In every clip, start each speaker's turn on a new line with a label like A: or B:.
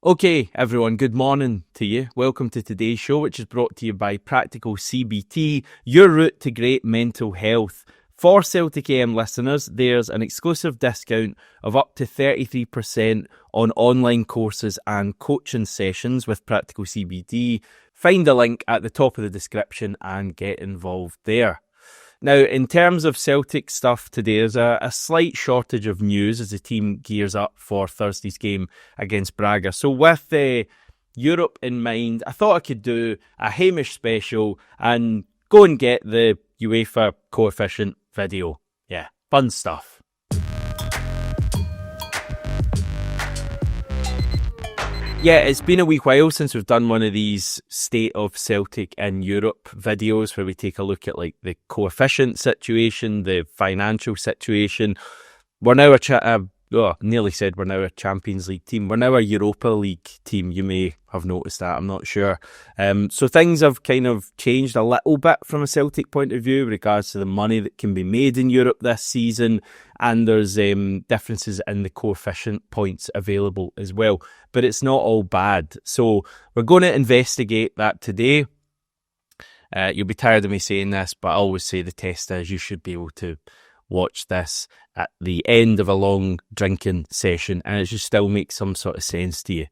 A: Okay, everyone, good morning to you. Welcome to today's show, which is brought to you by Practical CBT, your route to great mental health. For Celtic AM listeners, there's an exclusive discount of up to 33% on online courses and coaching sessions with Practical CBT. Find the link at the top of the description and get involved there. Now, in terms of Celtic stuff today, there's a slight shortage of news as the team gears up for Thursday's game against Braga. So with Europe in mind, I thought I could do a Hamish special and go and get the UEFA coefficient video. Yeah, fun stuff. Yeah, it's been a wee while since we've done one of these State of Celtic in Europe videos where we take a look at like the coefficient situation, the financial situation. We're now nearly said we're now a Champions League team. We're now a Europa League team. You may have noticed that, I'm not sure. So things have kind of changed a little bit from a Celtic point of view with regards to the money that can be made in Europe this season. And there's differences in the coefficient points available as well. But it's not all bad. So we're going to investigate that today. You'll be tired of me saying this, but I always say the test is you should be able to watch this at the end of a long drinking session and it should still make some sort of sense to you.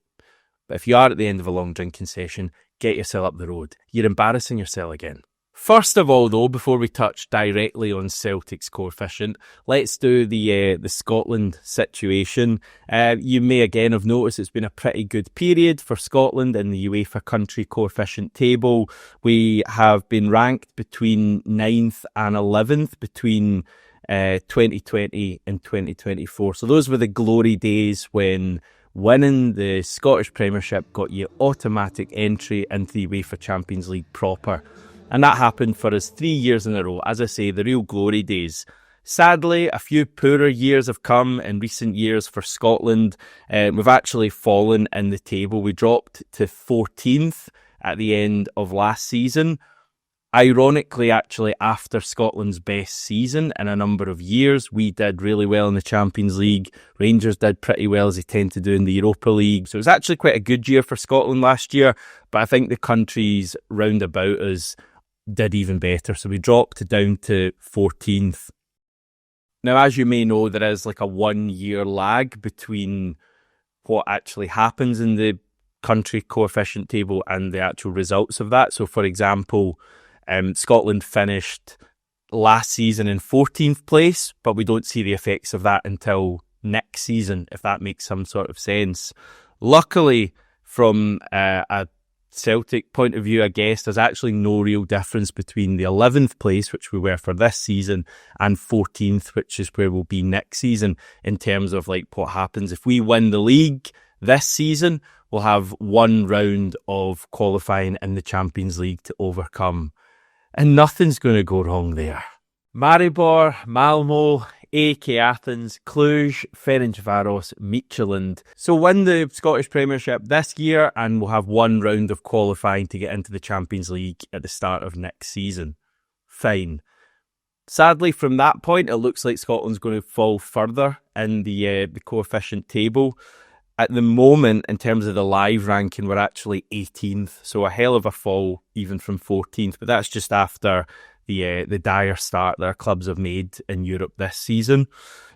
A: But if you are at the end of a long drinking session, get yourself up the road. You're embarrassing yourself again. First of all, though, before we touch directly on Celtic's coefficient, let's do the Scotland situation. You may again have noticed it's been a pretty good period for Scotland in the UEFA country coefficient table. We have been ranked between 9th and 11th between 2020 and 2024. So those were the glory days when winning the Scottish Premiership got you automatic entry into the UEFA Champions League proper. And that happened for us 3 years in a row. As I say, the real glory days. Sadly, a few poorer years have come in recent years for Scotland. We've actually fallen in the table. We dropped to 14th at the end of last season. Ironically, actually, after Scotland's best season in a number of years, we did really well in the Champions League. Rangers did pretty well, as they tend to do in the Europa League. So it was actually quite a good year for Scotland last year. But I think the countries round about us did even better. So we dropped down to 14th. Now, as you may know, there is like a 1 year lag between what actually happens in the country coefficient table and the actual results of that. So, for example, Scotland finished last season in 14th place, but we don't see the effects of that until next season, if that makes some sort of sense. Luckily, from a Celtic point of view, I guess, there's actually no real difference between the 11th place, which we were for this season, and 14th, which is where we'll be next season, in terms of like what happens. If we win the league this season, we'll have one round of qualifying in the Champions League to overcome. And nothing's going to go wrong there. Maribor, Malmo, AEK Athens, Cluj, Ferencvaros, Midtjylland. So win the Scottish Premiership this year and we'll have one round of qualifying to get into the Champions League at the start of next season. Fine. Sadly, from that point, it looks like Scotland's going to fall further in the coefficient table. At the moment, in terms of the live ranking, we're actually 18th. So a hell of a fall even from 14th. But that's just after the dire start that our clubs have made in Europe this season.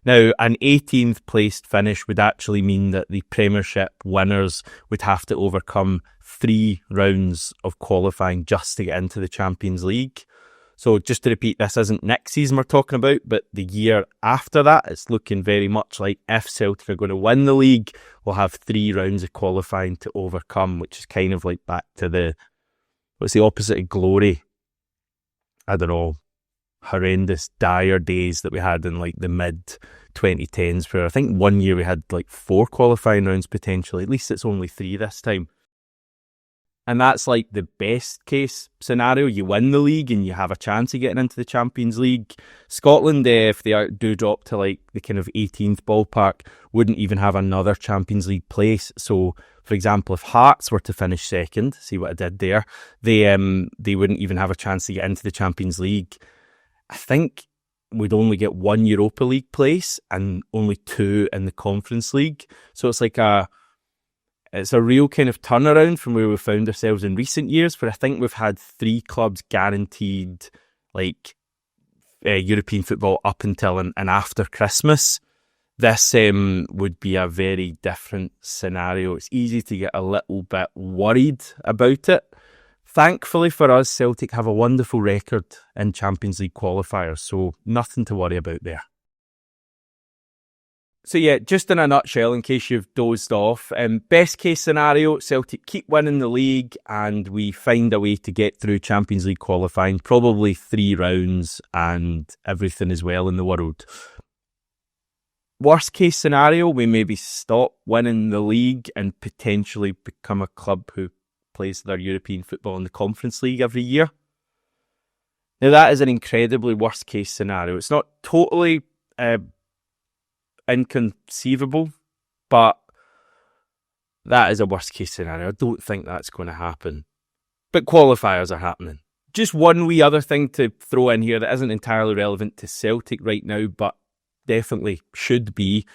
A: Now, an 18th placed finish would actually mean that the Premiership winners would have to overcome 3 rounds of qualifying just to get into the Champions League. So just to repeat, this isn't next season we're talking about, but the year after that, it's looking very much like if Celtic are going to win the league, we'll have 3 rounds of qualifying to overcome, which is kind of like back to what's the opposite of glory? I don't know, horrendous, dire days that we had in like the mid-2010s, where I think one year we had like 4 qualifying rounds potentially. At least it's only 3 this time. And that's like the best case scenario. You win the league and you have a chance of getting into the Champions League. Scotland, if they do drop to like the kind of 18th ballpark, wouldn't even have another Champions League place. So, for example, if Hearts were to finish second, see what I did there, they wouldn't even have a chance to get into the Champions League. I think we'd only get 1 Europa League place and only 2 in the Conference League. So it's like It's a real kind of turnaround from where we found ourselves in recent years, where I think we've had 3 clubs guaranteed like European football up until and after Christmas. This would be a very different scenario. It's easy to get a little bit worried about it. Thankfully for us, Celtic have a wonderful record in Champions League qualifiers, so nothing to worry about there. So yeah, just in a nutshell, in case you've dozed off, best case scenario, Celtic keep winning the league and we find a way to get through Champions League qualifying, probably 3 rounds and everything is well in the world. Worst case scenario, we maybe stop winning the league and potentially become a club who plays their European football in the Conference League every year. Now that is an incredibly worst case scenario. It's not totally inconceivable, but that is a worst case scenario. I don't think that's going to happen. But qualifiers are happening. Just one wee other thing to throw in here that isn't entirely relevant to Celtic right now, but definitely should be.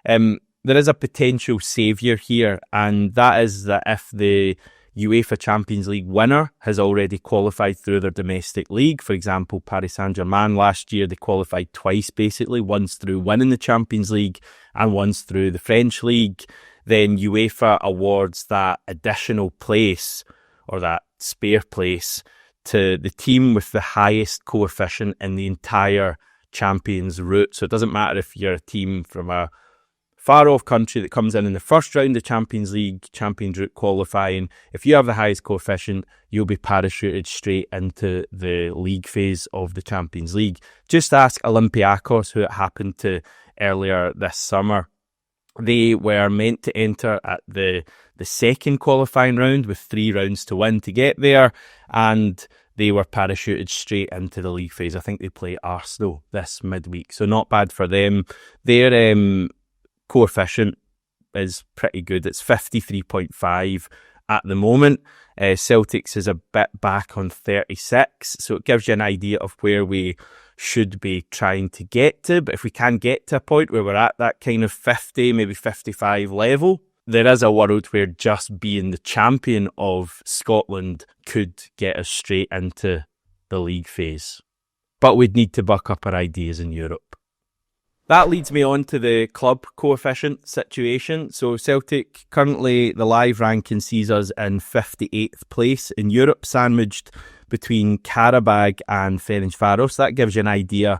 A: There is a potential saviour here, and that is that if the UEFA Champions League winner has already qualified through their domestic league. For example, Paris Saint-Germain last year, they qualified twice basically, once through winning the Champions League and once through the French league. Then UEFA awards that additional place or that spare place to the team with the highest coefficient in the entire Champions route. So it doesn't matter if you're a team from a far off country that comes in the first round of Champions League, Champions route qualifying. If you have the highest coefficient, you'll be parachuted straight into the league phase of the Champions League. Just ask Olympiacos, who it happened to earlier this summer. They were meant to enter at the second qualifying round with 3 rounds to win to get there, and they were parachuted straight into the league phase. I think they play Arsenal this midweek, so not bad for them. Their coefficient is pretty good. It's 53.5 at the moment. Celtic's is a bit back on 36, so it gives you an idea of where we should be trying to get to. But if we can get to a point where we're at that kind of 50, maybe 55 level, there is a world where just being the champion of Scotland could get us straight into the league phase. But we'd need to buck up our ideas in Europe. That leads me on to the club coefficient situation. So Celtic, currently the live ranking sees us in 58th place in Europe, sandwiched between Karabag and Ferencváros. That gives you an idea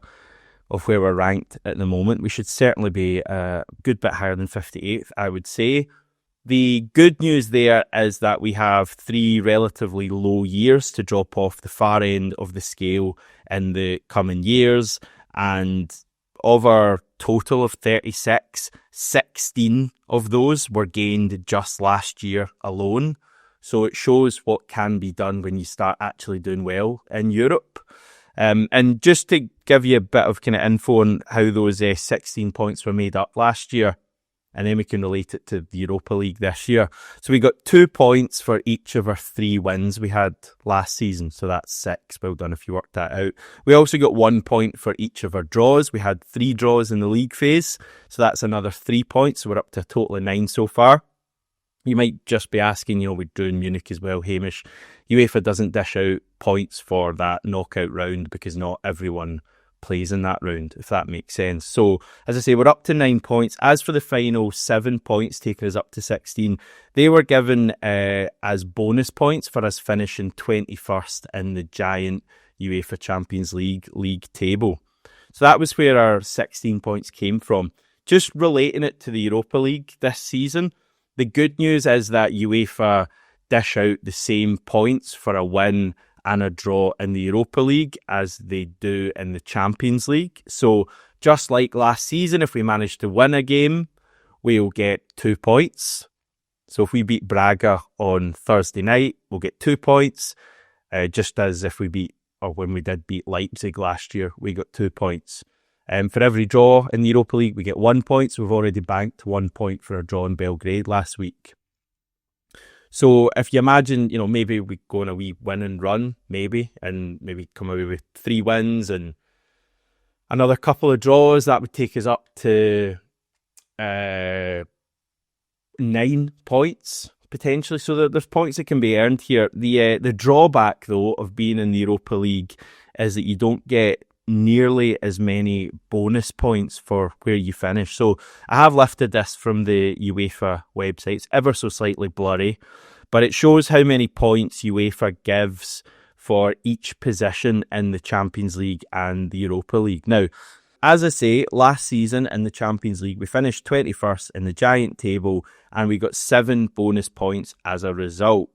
A: of where we're ranked at the moment. We should certainly be a good bit higher than 58th, I would say. The good news there is that we have 3 relatively low years to drop off the far end of the scale in the coming years, and of our total of 36, 16 of those were gained just last year alone. So it shows what can be done when you start actually doing well in Europe. And just to give you a bit of kind of info on how those 16 points were made up last year, and then we can relate it to the Europa League this year. So we got 2 points for each of our 3 wins we had last season. So that's 6. Well done if you worked that out. We also got 1 point for each of our draws. We had 3 draws in the league phase. So that's another 3 points. So we're up to a total of 9 so far. You might just be asking, we drew in Munich as well, Hamish. UEFA doesn't dish out points for that knockout round because not everyone plays in that round, if that makes sense. So, as I say, we're up to 9 points. As for the final 7 points, taking us up to 16, they were given as bonus points for us finishing 21st in the giant UEFA Champions League table. So that was where our 16 points came from. Just relating it to the Europa League this season, the good news is that UEFA dish out the same points for a win and a draw in the Europa League as they do in the Champions League. So just like last season, if we manage to win a game, we'll get 2 points. So if we beat Braga on Thursday night, we'll get 2 points. Just as if we beat, or when we did beat Leipzig last year, we got 2 points. For every draw in the Europa League, we get 1 point. So we've already banked 1 point for a draw in Belgrade last week. So if you imagine, maybe we go on a wee win and run, and maybe come away with 3 wins and another couple of draws, that would take us up to 9 9 points potentially, so there's points that can be earned here. The drawback though of being in the Europa League is that you don't get nearly as many bonus points for where you finish. So I have lifted this from the UEFA website. It's ever so slightly blurry, but it shows how many points UEFA gives for each position in the Champions League and the Europa League. Now, as I say, last season in the Champions League, we finished 21st in the giant table and we got 7 bonus points as a result.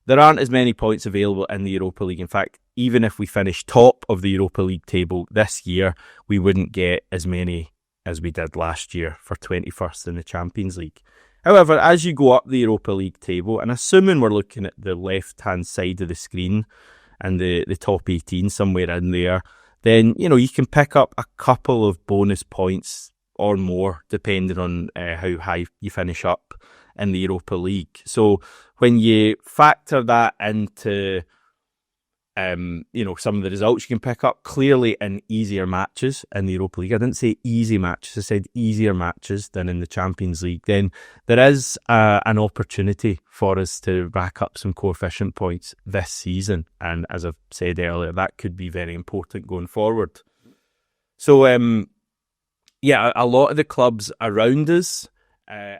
A: There aren't as many points available in the Europa League. In fact, even if we finish top of the Europa League table this year, we wouldn't get as many as we did last year for 21st in the Champions League. However, as you go up the Europa League table, and assuming we're looking at the left-hand side of the screen and the top 18 somewhere in there, then, you can pick up a couple of bonus points or more, depending on how high you finish up in the Europa League. So when you factor that into some of the results you can pick up, clearly in easier matches in the Europa League, I didn't say easy matches, I said easier matches than in the Champions League, then there is an opportunity for us to rack up some coefficient points this season. And as I've said earlier, that could be very important going forward. So, a lot of the clubs around us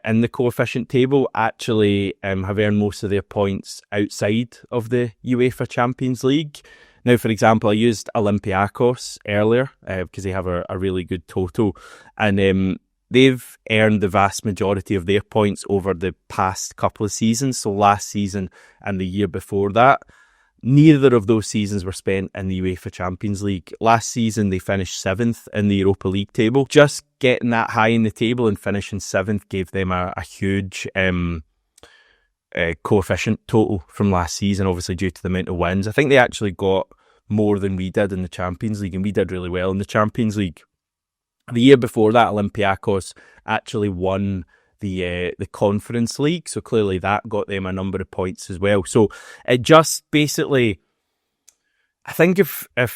A: in the coefficient table actually have earned most of their points outside of the UEFA Champions League. Now, for example, I used Olympiacos earlier because they have a really good total, and they've earned the vast majority of their points over the past couple of seasons, so last season and the year before that. Neither of those seasons were spent in the UEFA Champions League. Last season, they finished 7th in the Europa League table. Just getting that high in the table and finishing 7th gave them a huge coefficient total from last season, obviously due to the amount of wins. I think they actually got more than we did in the Champions League, and we did really well in the Champions League. The year before that, Olympiacos actually won the Conference League, so clearly that got them a number of points as well. So it just basically, I think if I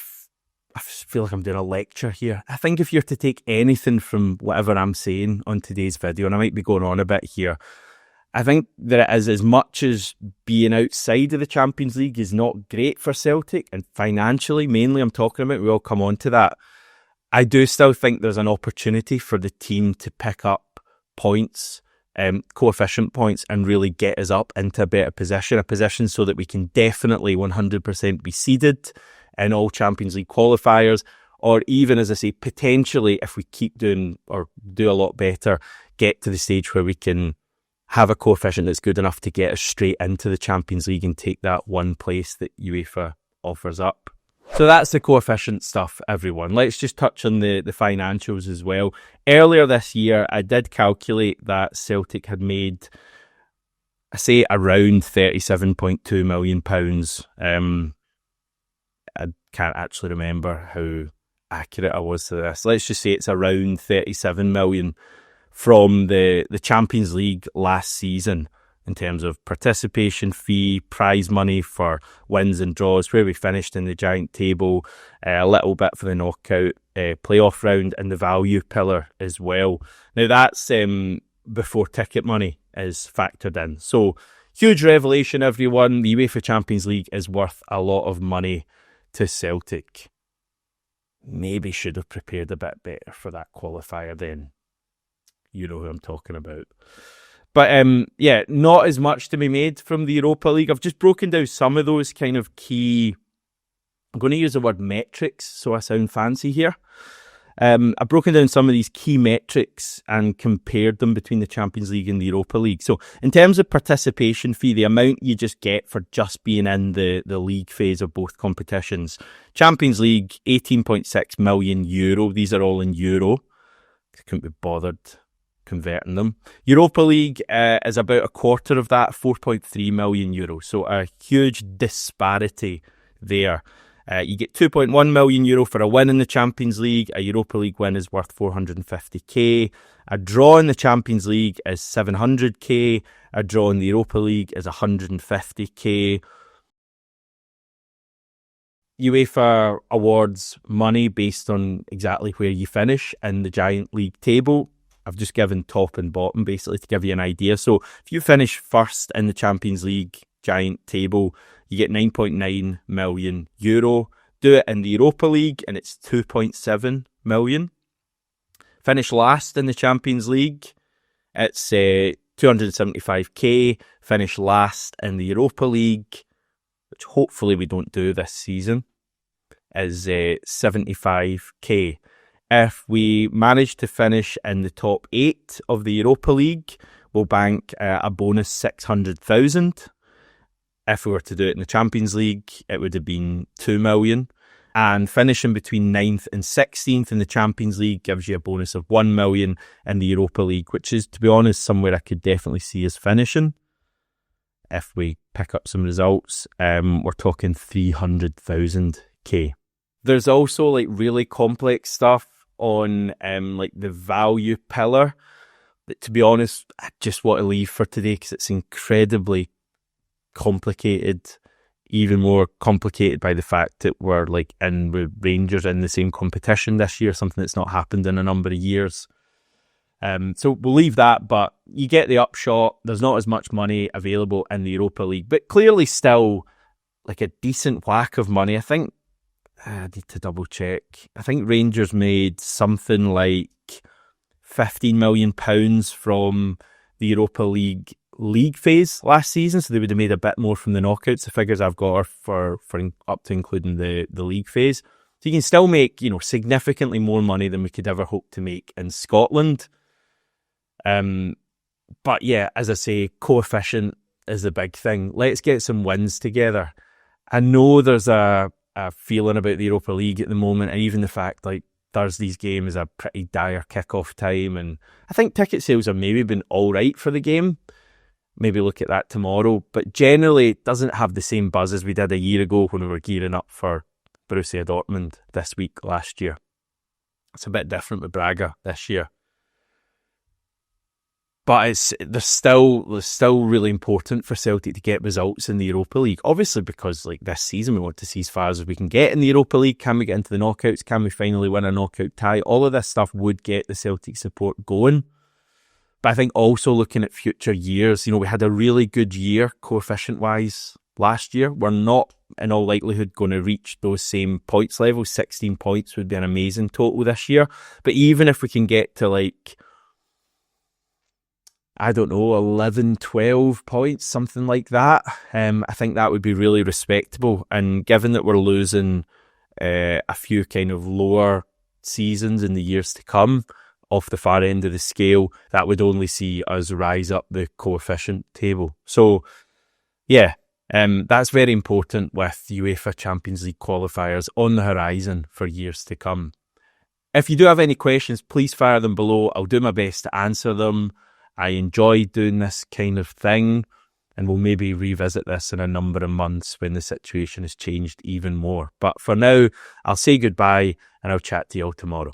A: feel like I'm doing a lecture here, I think if you're to take anything from whatever I'm saying on today's video, and I might be going on a bit here, I think that it is, as much as being outside of the Champions League is not great for Celtic, and financially mainly I'm talking about, we'll come on to that, I do still think there's an opportunity for the team to pick up points, coefficient points, and really get us up into a better position, a position so that we can definitely 100% be seeded in all Champions League qualifiers, or even, as I say, potentially, if we keep doing or do a lot better, get to the stage where we can have a coefficient that's good enough to get us straight into the Champions League and take that one place that UEFA offers up. So that's the coefficient stuff, everyone. Let's just touch on the financials as well. Earlier this year, I did calculate that Celtic had made, I say, around £37.2 million. I can't actually remember how accurate I was to this. Let's just say it's around 37 million from the Champions League last season, in terms of participation fee, prize money for wins and draws, where we finished in the giant table, a little bit for the knockout playoff round, and the value pillar as well. Now that's before ticket money is factored in. So huge revelation, everyone. The UEFA Champions League is worth a lot of money to Celtic. Maybe should have prepared a bit better for that qualifier then. You know who I'm talking about. But not as much to be made from the Europa League. I've just broken down some of those kind of key, I'm going to use the word metrics so I sound fancy here. I've broken down some of these key metrics and compared them between the Champions League and the Europa League. So in terms of participation fee, the amount you just get for just being in the league phase of both competitions. Champions League, €18.6 million. These are all in euro. I couldn't be bothered converting them. Europa League is about a quarter of that, €4.3 million. So a huge disparity there. You get €2.1 million for a win in the Champions League. A Europa League win is worth 450k. A draw in the Champions League is 700k. A draw in the Europa League is 150k. UEFA awards money based on exactly where you finish in the giant league table. I've just given top and bottom basically to give you an idea. So if you finish first in the Champions League giant table, you get €9.9 million. Do it in the Europa League and it's 2.7 million. Finish last in the Champions League, it's 275k. Finish last in the Europa League, which hopefully we don't do this season, is 75k. If we manage to finish in the top 8 of the Europa League, we'll bank a bonus 600,000. If we were to do it in the Champions League, it would have been 2 million. And finishing between 9th and 16th in the Champions League gives you a bonus of 1 million in the Europa League, which is, to be honest, somewhere I could definitely see us finishing. If we pick up some results, we're talking 300,000k. There's also like really complex stuff on like the value pillar that, to be honest, I just want to leave for today because it's incredibly complicated, even more complicated by the fact that we're like in with Rangers in the same competition this year, something that's not happened in a number of years. So we'll leave that, but you get the upshot. There's not as much money available in the Europa League, but clearly still like a decent whack of money. I think I need to double check. I think Rangers made something like £15 million from the Europa League phase last season, so they would have made a bit more from the knockouts. The figures I've got are for up to including the league phase. So you can still make, you know, significantly more money than we could ever hope to make in Scotland. But yeah, as I say, coefficient is the big thing. Let's get some wins together. I know there's a feeling about the Europa League at the moment, and even the fact like Thursday's game is a pretty dire kick-off time, and I think ticket sales have maybe been all right for the game. Maybe look at that tomorrow, but generally it doesn't have the same buzz as we did a year ago when we were gearing up for Borussia Dortmund this week last year. It's a bit different with Braga this year. But there's still really important for Celtic to get results in the Europa League. Obviously, because like this season we want to see as far as we can get in the Europa League. Can we get into the knockouts? Can we finally win a knockout tie? All of this stuff would get the Celtic support going. But I think also looking at future years, you know, we had a really good year coefficient-wise last year. We're not, in all likelihood, going to reach those same points levels. 16 points would be an amazing total this year. But even if we can get to like, I don't know, 11, 12 points, something like that, I think that would be really respectable. And given that we're losing a few kind of lower seasons in the years to come, off the far end of the scale, that would only see us rise up the coefficient table. So, yeah, that's very important with UEFA Champions League qualifiers on the horizon for years to come. If you do have any questions, please fire them below. I'll do my best to answer them. I enjoy doing this kind of thing, and we'll maybe revisit this in a number of months when the situation has changed even more. But for now, I'll say goodbye, and I'll chat to you all tomorrow.